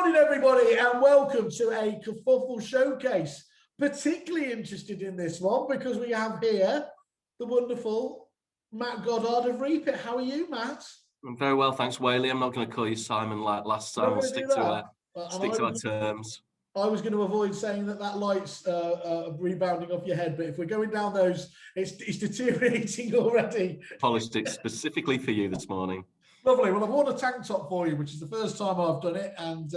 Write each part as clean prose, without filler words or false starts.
morning, everybody, and welcome to a Kerfuffle showcase. Particularly interested in this one because we have here the wonderful Matt Goddard of Reapit. How are you, Matt? I'm very well, thanks, Whaley. I'm not going to call you Simon like last time. We'll stick to our terms. I was going to avoid saying that light's rebounding off your head, but if we're going down those, it's deteriorating already. Polished it specifically for you this morning. Lovely. Well, I've worn a tank top for you, which is the first time I've done it, and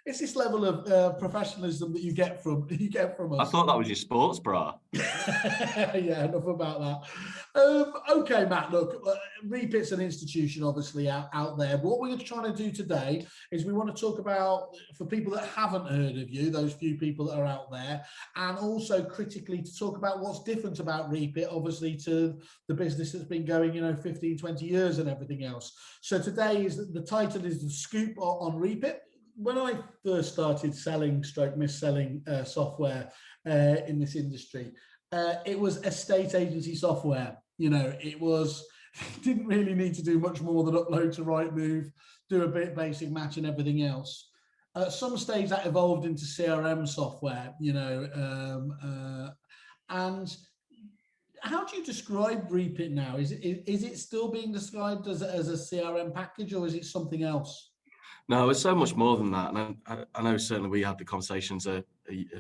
it's this level of professionalism that you get from us. I thought that was your sports bra. Yeah, enough about that. Okay, Matt. Look, Reapit's an institution, obviously out there. But what we're trying to do today is we want to talk about, for people that haven't heard of you, those few people that are out there, and also critically to talk about what's different about Reapit, obviously, to the business that's been going, 15, 20 years and everything else. So today the title is The Scoop on Reapit. When I first started selling mis-selling software in this industry, it was estate agency software. It didn't really need to do much more than upload to Rightmove, do a bit basic match and everything else. At some stage that evolved into CRM software, and how do you describe Reapit now? Is it still being described as a CRM package, or is it something else? No, it's so much more than that. And I know certainly we had the conversations a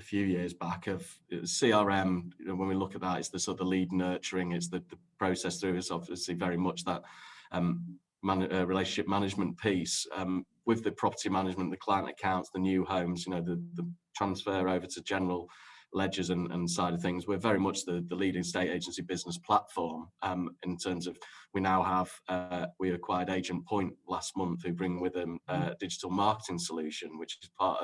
few years back of CRM. When we look at that, it's the sort of lead nurturing, it's the process through. It's obviously very much that relationship management piece with the property management, the client accounts, the new homes, the transfer over to general ledgers and side of things. We're very much the leading estate agency business platform in terms of we now have we acquired Agent Point last month, who bring with them a digital marketing solution, which is part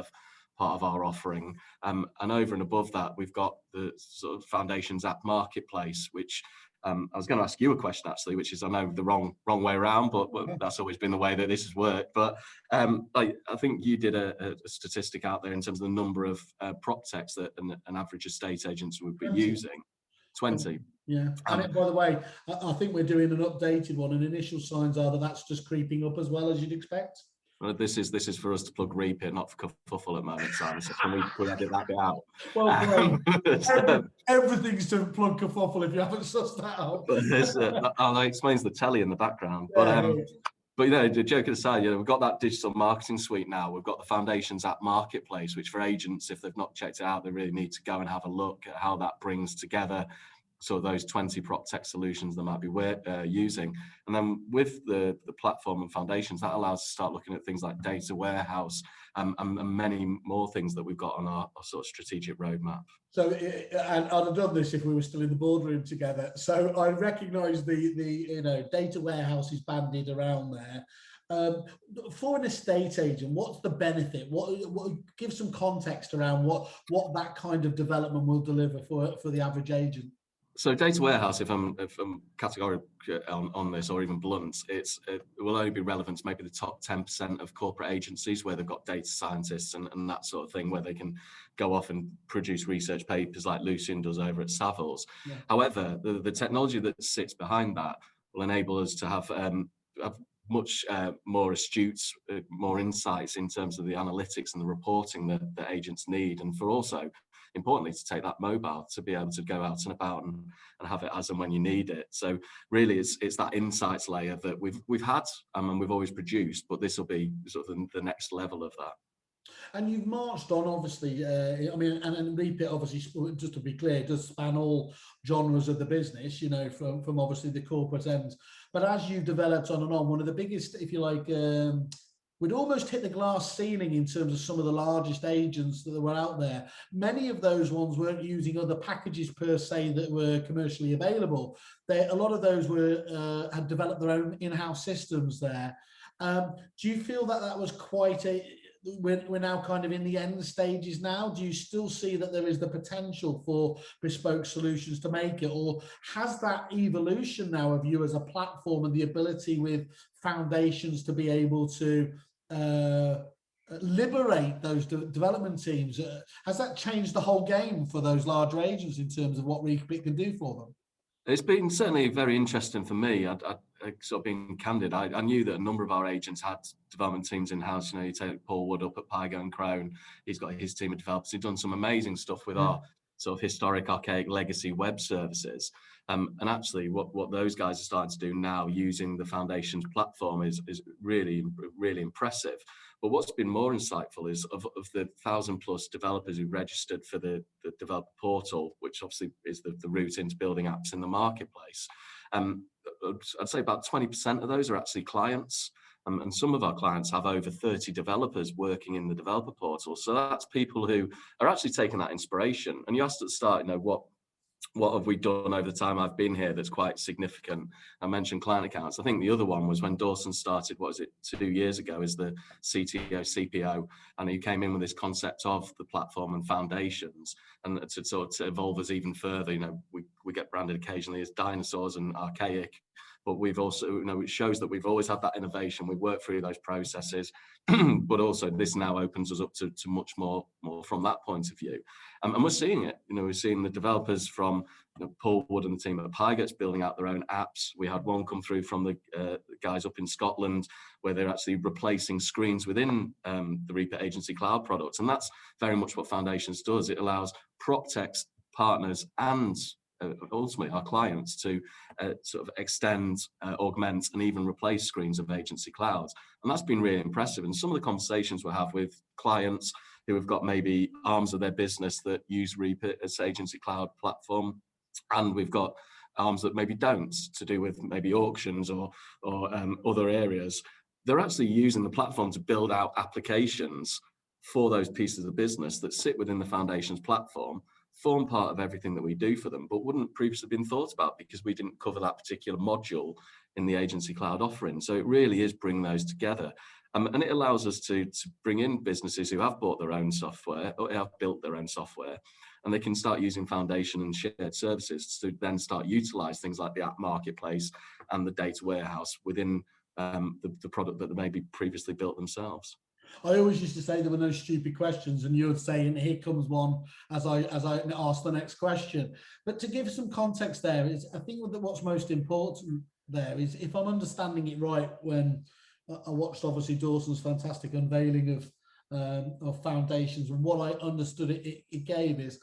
of our offering, and over and above that we've got the sort of Foundations app marketplace, which I was going to ask you a question actually, which is, I know, the wrong way around, but that's always been the way that this has worked. But I think you did a statistic out there in terms of the number of prop techs that an average estate agent would be 20. Using. 20. Yeah. And by the way, I think we're doing an updated one, and initial signs are that's just creeping up as well, as you'd expect. Well, this is for us to plug Reapit, not for Kerfuffle at the moment, Simon. So can we edit that bit out? Well, great. Everything's to plug Kerfuffle if you haven't sussed that out. That explains the telly in the background. Yeah, But joking aside, we've got that digital marketing suite now. We've got the Foundations app marketplace, which for agents, if they've not checked it out, they really need to go and have a look at how that brings together so those 20 prop tech solutions they might be using. And then with the platform and Foundations, that allows us to start looking at things like data warehouse and many more things that we've got on our sort of strategic roadmap. So, and I'd have done this if we were still in the boardroom together. So I recognise the data warehouse is banded around there. For an estate agent, what's the benefit? What give some context around what that kind of development will deliver for the average agent? So data warehouse, if I'm categorical on this, or even blunt, it will only be relevant to maybe the top 10% of corporate agencies where they've got data scientists and that sort of thing, where they can go off and produce research papers like Lucian does over at Savills. Yeah. However, the technology that sits behind that will enable us to have much more astute, more insights in terms of the analytics and the reporting that agents need, and for also, importantly, to take that mobile to be able to go out and about and have it as and when you need it. So really it's that insights layer that we've had and we've always produced, but this will be sort of the next level of that. And you've marched on, obviously, and Reapit, obviously, just to be clear, it does span all genres of the business, from obviously the corporate end. But as you've developed on and on, one of the biggest, if you like, we'd almost hit the glass ceiling in terms of some of the largest agents that were out there. Many of those ones weren't using other packages per se that were commercially available. A lot of those had developed their own in-house systems there. Do you feel that was quite we're now kind of in the end stages now? Do you still see that there is the potential for bespoke solutions to make it, or has that evolution now of you as a platform and the ability with Foundations to be able to liberate those development teams, has that changed the whole game for those larger agents in terms of what Reapit can do for them? It's been certainly very interesting for me. sort of being candid, I knew that a number of our agents had development teams in-house. You know, you take Paul Wood up at Pygo and Crone, he's got his team of developers. He's done some amazing stuff with our sort of historic, archaic, legacy web services. And actually what those guys are starting to do now using the Foundations platform is really, really impressive. But what's been more insightful is of the 1,000+ developers who registered for the developer portal, which obviously is the route into building apps in the marketplace. I'd say about 20% of those are actually clients. And some of our clients have over 30 developers working in the developer portal. So that's people who are actually taking that inspiration. And you asked at the start, you know, what have we done over the time I've been here that's quite significant? I mentioned client accounts. I think the other one was when Dawson started, 2 years ago, as the CTO, CPO, and he came in with this concept of the platform and foundations, and to sort of evolve us even further. You know, we get branded occasionally as dinosaurs and archaic, but we've also, you know, it shows that we've always had that innovation. We've worked through those processes, but also this now opens us up to much more from that point of view. And we're seeing it. You know, we're seeing the developers from, you know, Paul Wood and the team at Pygo's building out their own apps. We had one come through from the guys up in Scotland where they're actually replacing screens within the Reapit Agency Cloud products. And that's very much what Foundations does. It allows PropTech partners and ultimately our clients to sort of extend, augment, and even replace screens of agency clouds. And that's been really impressive. And some of the conversations we have with clients who have got maybe arms of their business that use Reapit as agency cloud platform, and we've got arms that maybe don't, to do with maybe auctions or other areas. They're actually using the platform to build out applications for those pieces of business that sit within the Foundations platform, form part of everything that we do for them, but wouldn't previously been thought about because we didn't cover that particular module in the agency cloud offering. So it really is bringing those together. And it allows us to bring in businesses who have bought their own software or have built their own software, and they can start using Foundation and shared services to then start utilize things like the app marketplace and the data warehouse within the product that they maybe previously built themselves. I always used to say there were no stupid questions, and you're saying here comes one as I ask the next question. But to give some context there is, I think that what's most important there is, if I'm understanding it right, when I watched obviously Dawson's fantastic unveiling of Foundations, and what I understood it gave is,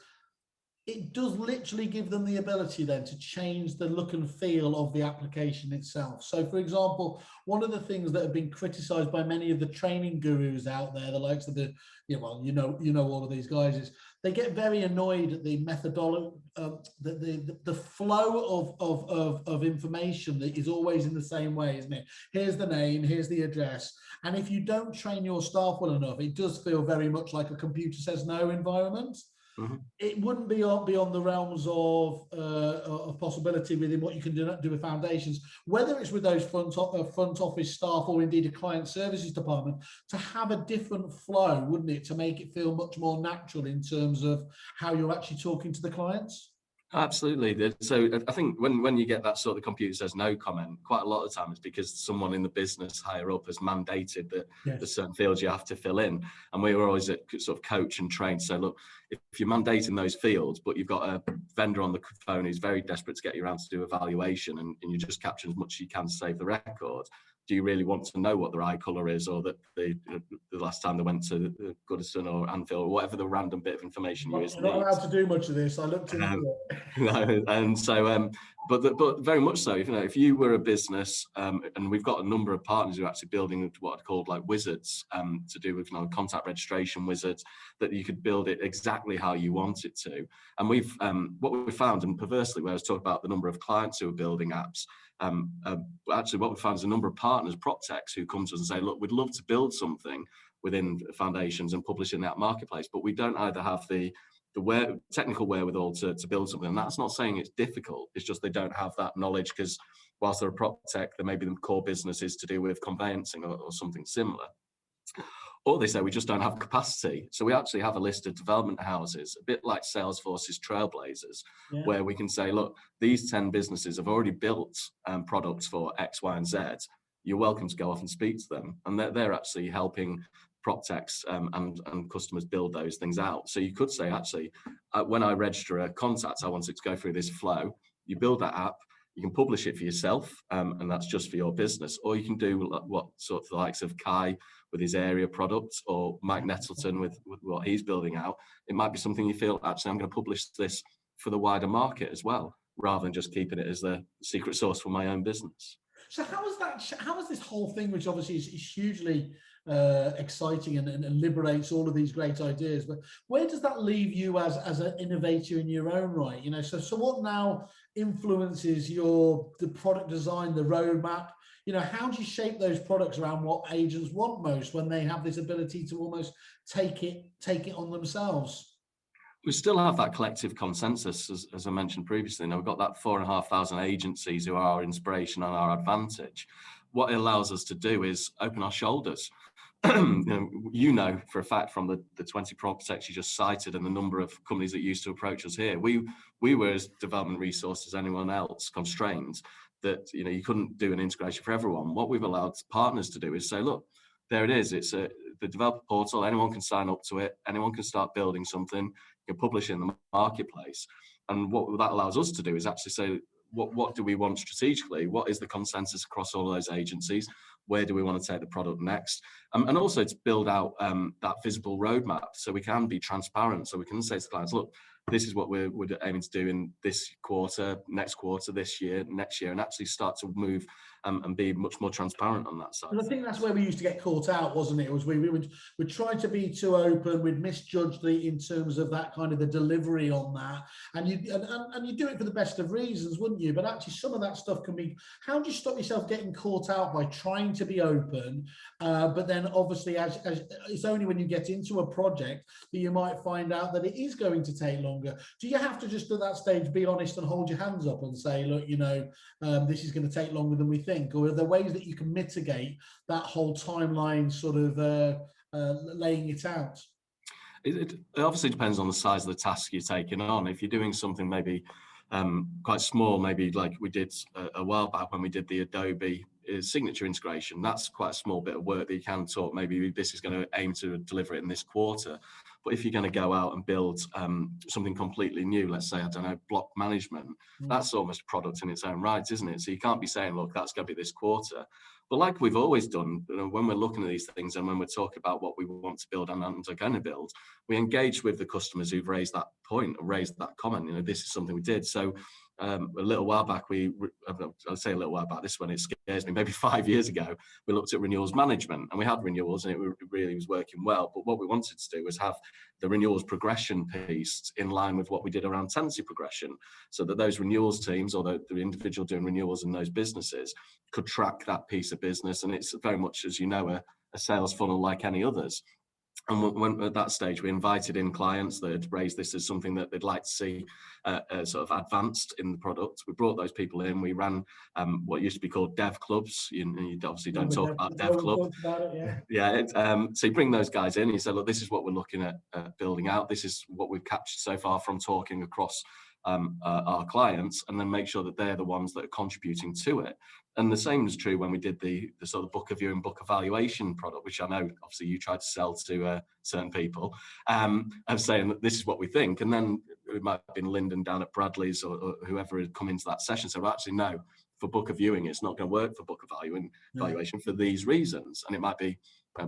it does literally give them the ability then to change the look and feel of the application itself. So for example, one of the things that have been criticized by many of the training gurus out there, the likes of the, you know all of these guys, is they get very annoyed at the methodology, the flow of information that is always in the same way, isn't it? Here's the name, here's the address. And if you don't train your staff well enough, it does feel very much like a computer says no environment. Mm-hmm. It wouldn't be beyond the realms of possibility within what you can do with Foundations, whether it's with those front office staff or indeed a client services department, to have a different flow, wouldn't it, to make it feel much more natural in terms of how you're actually talking to the clients? Absolutely. So I think when you get that sort of computer says no comment, quite a lot of the time it's because someone in the business higher up has mandated that there's certain fields you have to fill in. And we were always sort of coach and train. So look, if you're mandating those fields, but you've got a vendor on the phone who's very desperate to get you around to do evaluation, and you just capture as much as you can to save the record, do you really want to know what their eye colour is, or that the last time they went to Goodison or Anfield, or whatever the random bit of information you is? You're not allowed to do much of this. I looked into it. No, and so, but very much so. If you were a business, and we've got a number of partners who are actually building what I'd call like wizards, to do with contact registration wizards, that you could build it exactly how you want it to. And we've what we found, and perversely, where I was talking about the number of clients who are building apps. Actually, what we found is a number of partners, PropTechs, who come to us and say, look, we'd love to build something within Foundations and publish in that marketplace, but we don't either have the technical wherewithal to build something. And that's not saying it's difficult, it's just they don't have that knowledge, because whilst they're a PropTech, there maybe the core business is to do with conveyancing or something similar. Or they say we just don't have capacity. So we actually have a list of development houses, a bit like Salesforce's Trailblazers, where we can say, look, these 10 businesses have already built products for X, Y, and Z. You're welcome to go off and speak to them. And they're actually helping PropTechs and customers build those things out. So you could say, actually, when I register a contact, I want it to go through this flow. You build that app, You can publish it for yourself, and that's just for your business, or you can do what sort of the likes of Kai with his area products, or Mike Nettleton with what he's building out. It might be something you feel, actually, I'm going to publish this for the wider market as well, rather than just keeping it as the secret sauce for my own business. So how is this whole thing, which obviously is hugely exciting and liberates all of these great ideas, but where does that leave you as an innovator in your own right? You know, so what now influences the product design, the roadmap? You know, how do you shape those products around what agents want most when they have this ability to almost take it on themselves? We still have that collective consensus, as I mentioned previously. Now, we've got that 4,500 agencies who are our inspiration and our advantage. What it allows us to do is open our shoulders. You know for a fact from the 20 projects you just cited and the number of companies that used to approach us here, we were, as development resources, anyone else, constrained that, you know, you couldn't do an integration for everyone. What we've allowed partners to do is say, look, there it is. It's the developer portal. Anyone can sign up to it. Anyone can start building something. You can publish it in the marketplace. And what that allows us to do is actually say, what do we want strategically? What is the consensus across all of those agencies? Where do we want to take the product next? And also to build out that visible roadmap so we can be transparent. So we can say to clients, look, this is what we're aiming to do in this quarter, next quarter, this year, next year, and actually start to move and be much more transparent on that side. And I think that's where we used to get caught out, wasn't it? It was we tried to be too open, we'd misjudged in terms of that kind of the delivery on that, and you do it for the best of reasons, wouldn't you? But actually, some of that stuff can be. How do you stop yourself getting caught out by trying to be open? But then, obviously, as it's only when you get into a project that you might find out that it is going to take longer. Do you have to just at that stage be honest and hold your hands up and say, look, you know, this is going to take longer than we think? Or are there ways that you can mitigate that whole timeline sort of laying it out? It obviously depends on the size of the task you're taking on. If you're doing something maybe quite small, maybe like we did a while back when we did the Adobe signature integration, that's quite a small bit of work that you can talk, maybe this is going to aim to deliver it in this quarter. But if you're going to go out and build something completely new, let's say, I don't know, block management, that's almost a product in its own right, isn't it? So you can't be saying, look, that's going to be this quarter. But like we've always done, you know, when we're looking at these things and when we're talking about what we want to build and are going to build, we engage with the customers who've raised that point or raised that comment. You know, this is something we did. So a little while back, I'll say a little while back, this one, it scares me, maybe 5 years ago, we looked at renewals management, and we had renewals and it really was working well. But what we wanted to do was have the renewals progression piece in line with what we did around tenancy progression, so that those renewals teams or the individual doing renewals in those businesses could track that piece of business. And it's very much, as you know, a sales funnel like any others. And when at that stage, we invited in clients that had raised this as something that they'd like to see sort of advanced in the product. We brought those people in. We ran what used to be called dev clubs. You obviously don't talk about dev club. So you bring those guys in. You say, look, this is what we're looking at building out. This is what we've captured so far from talking across our clients, and then make sure that they're the ones that are contributing to it. And the same is true when we did the sort of book review and book evaluation product, which I know obviously you tried to sell to certain people, of saying that this is what we think. And then it might have been Lyndon down at Bradley's or whoever had come into that session. So actually, no, for book viewing, it's not going to work for book evaluation for these reasons. And it might be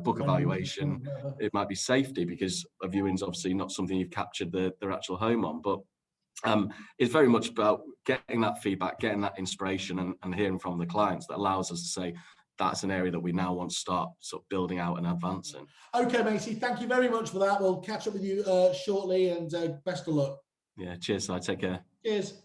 book evaluation, it might be safety, because a viewing's obviously not something you've captured their actual home on. But it's very much about getting that feedback, getting that inspiration and hearing from the clients that allows us to say, that's an area that we now want to start sort of building out and advancing. Okay, matey, thank you very much for that. We'll catch up with you shortly, and best of luck. Yeah, cheers, Si. Take care. Cheers.